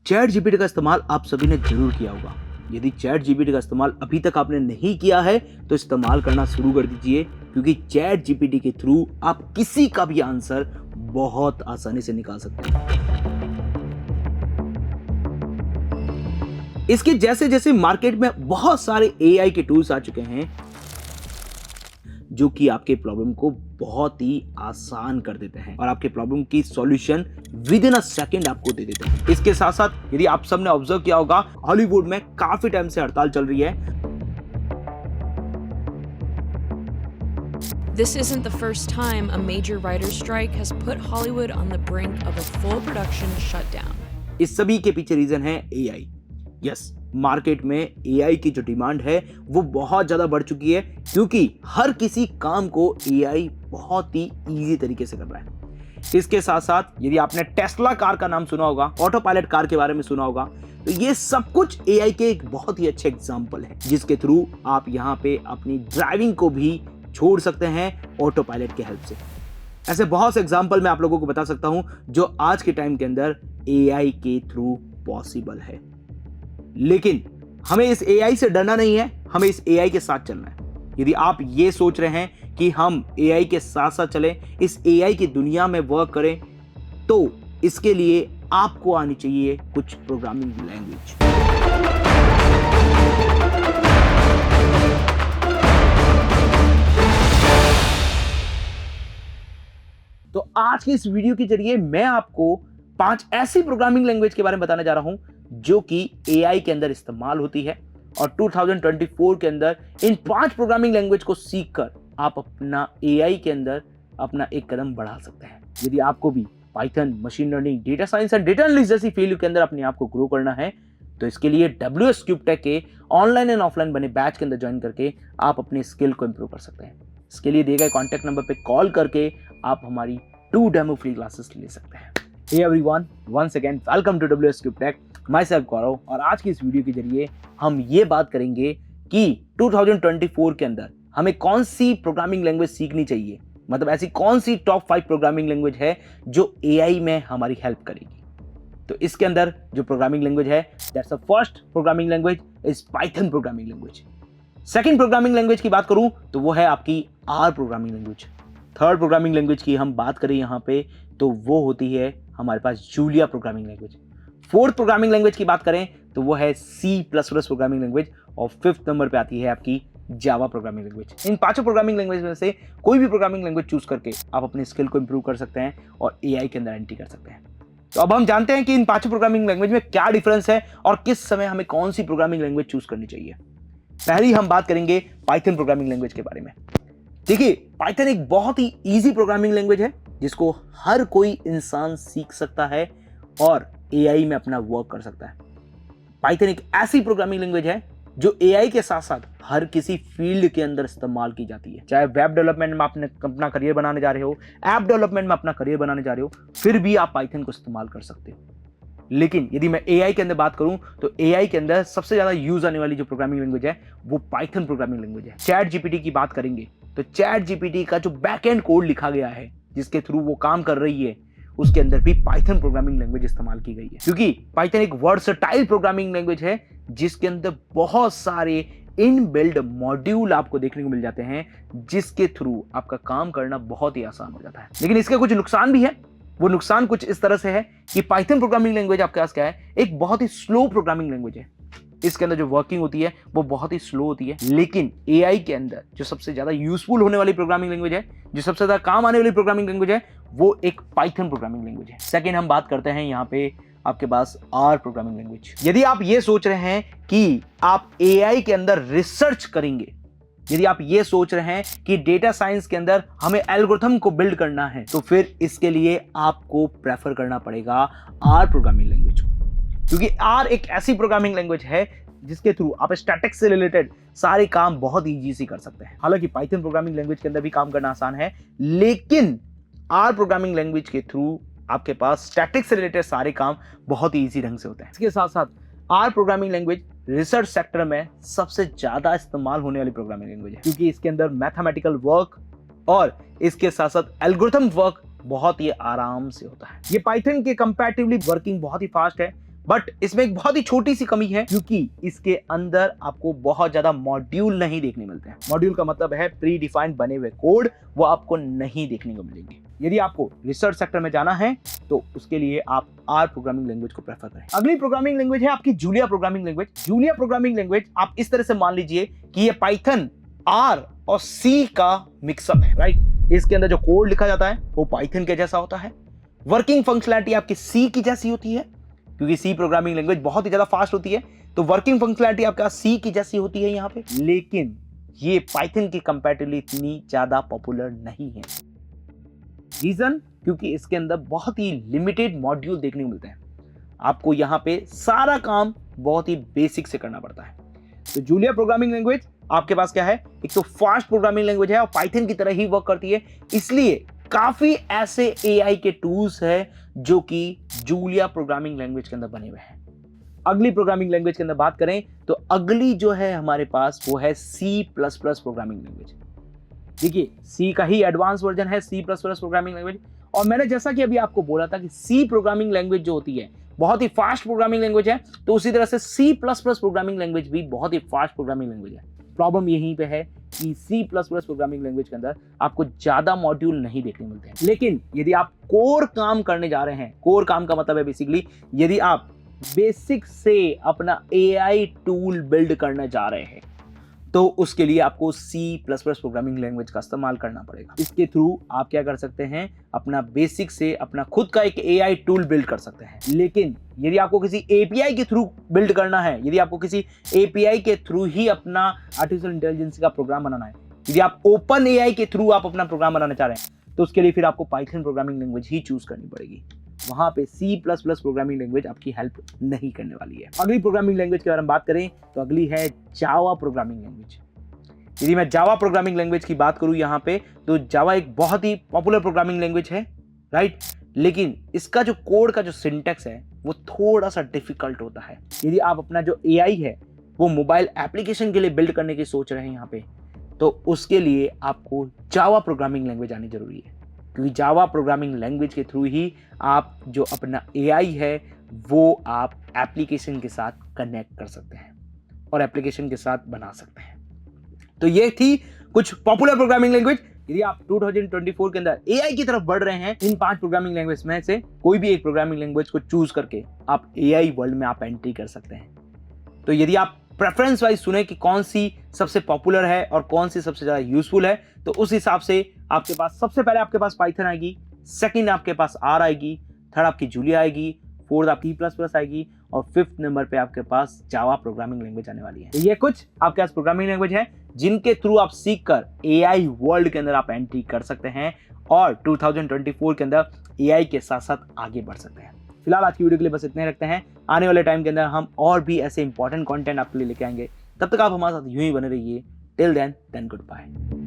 Chat GPT का इस्तेमाल आप सभी ने जरूर किया होगा। यदि चैट जीपीटी का इस्तेमाल अभी तक आपने नहीं किया है तो इस्तेमाल करना शुरू कर दीजिए, क्योंकि चैट जीपीटी के थ्रू आप किसी का भी आंसर बहुत आसानी से निकाल सकते हैं। इसके जैसे जैसे मार्केट में बहुत सारे एआई के टूल्स आ चुके हैं जो कि आपके प्रॉब्लम को बहुत ही आसान कर देते हैं और आपके प्रॉब्लम की solution with in a second आपको दे देते हैं। इसके साथ साथ यदि आप सबने ऑब्जर्व किया होगा, हॉलीवुड में काफी टाइम से हड़ताल चल रही है। This isn't the first time a major writer's strike has put Hollywood on the brink of a full production shutdown. इस सभी के पीछे रीजन है एआई। यस, मार्केट में एआई की जो डिमांड है वो बहुत ज्यादा बढ़ चुकी है, क्योंकि हर किसी काम को एआई बहुत ही इजी तरीके से कर रहा है। इसके साथ साथ यदि आपने टेस्ला कार का नाम सुना होगा, ऑटो पायलट कार के बारे में सुना होगा, तो ये सब कुछ एआई के एक बहुत ही अच्छे एग्जाम्पल है, जिसके थ्रू आप यहाँ पे अपनी ड्राइविंग को भी छोड़ सकते हैं ऑटो पायलट के हेल्प से। ऐसे बहुत से एग्जाम्पल मैं आप लोगों को बता सकता हूं जो आज के टाइम के अंदर एआई के थ्रू पॉसिबल है। लेकिन हमें इस एआई से डरना नहीं है, हमें इस एआई के साथ चलना है। यदि आप ये सोच रहे हैं कि हम एआई के साथ साथ चलें, इस एआई की दुनिया में वर्क करें, तो इसके लिए आपको आनी चाहिए कुछ प्रोग्रामिंग लैंग्वेज। तो आज की इस वीडियो के जरिए मैं आपको 5 ऐसी प्रोग्रामिंग लैंग्वेज के बारे में बताने जा रहा हूं जो कि एआई के अंदर इस्तेमाल होती है, और 2024 के अंदर इन 5 प्रोग्रामिंग लैंग्वेज को सीखकर आप अपना एआई के अंदर अपना एक कदम बढ़ा सकते हैं। यदि आपको भी Python, machine learning, data science and data analysis जैसी फील्ड के अंदर अपने आप को ग्रो करना है, तो इसके लिए WS क्यूब टेक के ऑनलाइन एंड ऑफलाइन बने बैच के अंदर ज्वाइन करके आप अपनी स्किल को इंप्रूव कर सकते हैं। इसके लिए दिए गए कॉन्टैक्ट नंबर पे कॉल करके आप हमारी 2 डेमो फ्री क्लासेस ले सकते हैं। Hey everyone, once again welcome to WS cube tech, myself Gaurav, और आज की इस वीडियो के जरिए हम ये बात करेंगे कि 2024 के अंदर हमें कौन सी प्रोग्रामिंग लैंग्वेज सीखनी चाहिए, मतलब ऐसी कौन सी टॉप 5 प्रोग्रामिंग लैंग्वेज है जो एआई में हमारी हेल्प करेगी। तो इसके अंदर जो प्रोग्रामिंग लैंग्वेज है, that's the first programming language is Python programming language. Second programming language की बात करूं तो वो है आपकी R programming language. Third programming language की हम बात करें यहाँ पे तो वो होती है हमारे पास Julia programming language. Fourth programming language की बात करें तो वो है C++ प्रोग्रामिंग लैंग्वेज, और 5th नंबर पे आती है आपकी जावा प्रोग्रामिंग लैंग्वेज। इन 5 प्रोग्रामिंग लैंग्वेज में से कोई भी प्रोग्रामिंग लैंग्वेज चूज करके आप अपनी स्किल को इंप्रूव कर सकते हैं और एआई के अंदर एंट्री कर सकते हैं। तो अब हम जानते हैं कि इन 5 प्रोग्रामिंग लैंग्वेज में क्या डिफरेंस है और किस समय हमें कौन सी प्रोग्रामिंग लैंग्वेज चूज करनी चाहिए। पहली हम बात करेंगे पाइथन प्रोग्रामिंग लैंग्वेज के बारे में। देखिए, पाइथन एक बहुत ही इजी प्रोग्रामिंग लैंग्वेज है जिसको हर कोई इंसान सीख सकता है और एआई में अपना वर्क कर सकता है। पाइथन एक ऐसी प्रोग्रामिंग लैंग्वेज है जो एआई के साथ साथ हर किसी फील्ड के अंदर इस्तेमाल की जाती है। चाहे वेब डेवलपमेंट में आप अपना करियर बनाने जा रहे हो, ऐप डेवलपमेंट में अपना करियर बनाने जा रहे हो, फिर भी आप पाइथन को इस्तेमाल कर सकते हो। लेकिन यदि मैं एआई के अंदर बात करूं तो एआई के अंदर सबसे ज्यादा यूज आने वाली जो प्रोग्रामिंग लैंग्वेज है वो पाइथन प्रोग्रामिंग लैंग्वेज है। चैट जीपीटी की बात करेंगे तो चैट जीपीटी का जो बैकएंड कोड लिखा गया है जिसके थ्रू वो काम कर रही है, उसके अंदर भी पाइथन प्रोग्रामिंग लैंग्वेज इस्तेमाल की गई है, क्योंकि पाइथन एक वर्सटाइल प्रोग्रामिंग लैंग्वेज है जिसके अंदर बहुत सारे इनबिल्ड मॉड्यूल आपको देखने को मिल जाते हैं, जिसके थ्रू आपका काम करना बहुत ही आसान हो जाता है। लेकिन इसके कुछ नुकसान भी है। वो नुकसान कुछ इस तरह से है कि पाइथन प्रोग्रामिंग लैंग्वेज आपके पास क्या है, एक बहुत ही स्लो प्रोग्रामिंग लैंग्वेज है। इसके अंदर जो वर्किंग होती है वो बहुत ही स्लो होती है। लेकिन एआई के अंदर जो सबसे ज्यादा यूजफुल होने वाली प्रोग्रामिंग लैंग्वेज है, जो सबसे ज्यादा काम आने वाली प्रोग्रामिंग लैंग्वेज है, वो एक पाइथन प्रोग्रामिंग लैंग्वेज है। सेकंड हम बात करते हैं यहाँ पे आपके पास आर प्रोग्रामिंग लैंग्वेज। यदि आप ये सोच रहे हैं कि आप एआई के अंदर रिसर्च करेंगे, यदि आप ये सोच रहे हैं कि डेटा साइंस के अंदर हमें एल्गोरिथम को बिल्ड करना है, तो फिर इसके लिए आपको प्रेफर करना पड़ेगा आर प्रोग्रामिंग लैंग्वेज को, क्योंकि आर एक ऐसी प्रोग्रामिंग लैंग्वेज है जिसके थ्रू आप स्टैटिक्स से रिलेटेड सारे काम बहुत ईजी से कर सकते हैं। हालांकि पाइथन प्रोग्रामिंग लैंग्वेज के अंदर भी काम करना आसान है, लेकिन आर प्रोग्रामिंग लैंग्वेज के थ्रू आपके पास स्टैटिक्स से रिलेटेड सारे काम बहुत ही ईजी ढंग से होते हैं। इसके साथ साथ R programming language research sector में सबसे ज्यादा इस्तेमाल होने वाली प्रोग्रामिंग लैंग्वेज है, क्योंकि इसके अंदर मैथमेटिकल वर्क और इसके साथ साथ एल्गोरिथम वर्क बहुत ही आराम से होता है। ये पाइथन के कंपैरेटिवली वर्किंग बहुत ही फास्ट है, बट इसमें एक बहुत ही छोटी सी कमी है, क्योंकि इसके अंदर आपको बहुत ज्यादा मॉड्यूल नहीं देखने मिलते हैं। मॉड्यूल का मतलब है प्री डिफाइंड बने हुए कोड, वो आपको नहीं देखने को मिलेंगे। यदि आपको रिसर्च सेक्टर में जाना है तो उसके लिए आप आर प्रोग्रामिंग लैंग्वेज को प्रेफर करें। अगली प्रोग्रामिंग लैंग्वेज है आपकी Julia programming language. Julia programming language आप इस तरह से मान लीजिए कि ये पाइथन, आर और सी का मिक्सअप है, राइट। इसके अंदर जो कोड लिखा जाता है वो पाइथन के जैसा होता है। वर्किंग फंक्शनैलिटी आपकी सी की जैसी होती है, क्योंकि सी प्रोग्रामिंग लैंग्वेज बहुत ही ज्यादा फास्ट होती है, तो वर्किंग फंक्शनैलिटी आपका सी की जैसी होती है यहां पे। लेकिन ये पाइथन की कंपैरेटिवली इतनी ज्यादा पॉपुलर नहीं है। रीजन, क्योंकि इसके अंदर बहुत ही लिमिटेड मॉड्यूल देखने को मिलते हैं। आपको यहाँ पे सारा काम बहुत ही बेसिक से करना पड़ता है। तो जूलिया प्रोग्रामिंग लैंग्वेज आपके पास क्या है, एक तो फास्ट प्रोग्रामिंग लैंग्वेज है और पाइथन की तरह ही वर्क करती है, इसलिए काफी ऐसे एआई के टूल्स है जो कि जूलिया प्रोग्रामिंग लैंग्वेज के अंदर बने हुए हैं। अगली प्रोग्रामिंग लैंग्वेज के अंदर बात करें तो अगली जो है हमारे पास वो है C++ प्रोग्रामिंग लैंग्वेज। देखिए, सी का ही एडवांस वर्जन है C++ प्रोग्रामिंग लैंग्वेज। और मैंने जैसा कि अभी आपको बोला था कि सी प्रोग्रामिंग लैंग्वेज जो होती है बहुत ही फास्ट प्रोग्रामिंग लैंग्वेज है, तो उसी तरह से C++ प्रोग्रामिंग लैंग्वेज भी बहुत ही फास्ट प्रोग्रामिंग लैंग्वेज है। प्रॉब्लम यहीं पे है कि C++ प्रोग्रामिंग लैंग्वेज के अंदर आपको ज्यादा मॉड्यूल नहीं देखने मिलते हैं। लेकिन यदि आप कोर काम करने जा रहे हैं, कोर काम का मतलब है बेसिकली यदि आप बेसिक से अपना एआई टूल बिल्ड करने जा रहे हैं तो उसके लिए आपको C++ प्रोग्रामिंग लैंग्वेज का इस्तेमाल करना पड़ेगा। इसके थ्रू आप क्या कर सकते हैं, अपना बेसिक से अपना खुद का एक एआई टूल बिल्ड कर सकते हैं। लेकिन यदि आपको किसी एपीआई के थ्रू बिल्ड करना है, यदि आपको किसी एपीआई के थ्रू ही अपना आर्टिफिशियल इंटेलिजेंस का प्रोग्राम बनाना है, यदि आप ओपन एआई के थ्रू आप अपना प्रोग्राम बनाना चाह रहे हैं, तो उसके लिए फिर आपको पाइथन प्रोग्रामिंग लैंग्वेज ही चूज करनी पड़ेगी। वहां पे C++ प्रोग्रामिंग लैंग्वेज आपकी हेल्प नहीं करने वाली है। अगली प्रोग्रामिंग लैंग्वेज के बारे में बात करें तो अगली है जावा प्रोग्रामिंग लैंग्वेज। यदि मैं जावा प्रोग्रामिंग लैंग्वेज की बात करूं यहां पे, तो जावा एक बहुत ही पॉपुलर प्रोग्रामिंग लैंग्वेज है, राइट। लेकिन इसका जो कोड का जो सिंटैक्स है वो थोड़ा सा डिफिकल्ट होता है। यदि आप अपना जो एआई है वो मोबाइल एप्लीकेशन के लिए बिल्ड करने की सोच रहे हैं यहाँ पे, तो उसके लिए आपको जावा प्रोग्रामिंग लैंग्वेज आनी जरूरी है, क्योंकि जावा प्रोग्रामिंग लैंग्वेज के थ्रू ही आप जो अपना एआई है वो आप एप्लीकेशन के साथ कनेक्ट कर सकते हैं और एप्लीकेशन के साथ बना सकते हैं। तो ये थी कुछ पॉपुलर प्रोग्रामिंग लैंग्वेज। यदि आप 2024 के अंदर एआई की तरफ बढ़ रहे हैं, इन 5 प्रोग्रामिंग लैंग्वेज में से कोई भी एक प्रोग्रामिंग लैंग्वेज को चूज करके आप एआई वर्ल्ड में आप एंट्री कर सकते हैं। तो यदि आप प्रेफरेंस वाइज सुने कि कौन सी सबसे पॉपुलर है और कौन सी सबसे ज्यादा यूजफुल है, तो उस हिसाब से आपके पास सबसे पहले आपके पास पाइथन आएगी, सेकंड आपके पास आर आएगी, थर्ड आपकी जूलिया आएगी, फोर्थ आपकी C++ आएगी और फिफ्थ नंबर पे आपके पास जावा प्रोग्रामिंग लैंग्वेज आने वाली है। तो ये कुछ आपके पास प्रोग्रामिंग लैंग्वेज है जिनके थ्रू आप सीखकर एआई वर्ल्ड के अंदर आप एंट्री कर सकते हैं और 2024 के अंदर एआई के साथ साथ आगे बढ़ सकते हैं। फिलहाल आज की वीडियो के लिए बस इतने रखते हैं। आने वाले टाइम के अंदर हम और भी ऐसे इंपॉर्टेंट कंटेंट आपके लिए लेके आएंगे। तब तक आप हमारे साथ यूं ही बने रहिए। Till then good bye.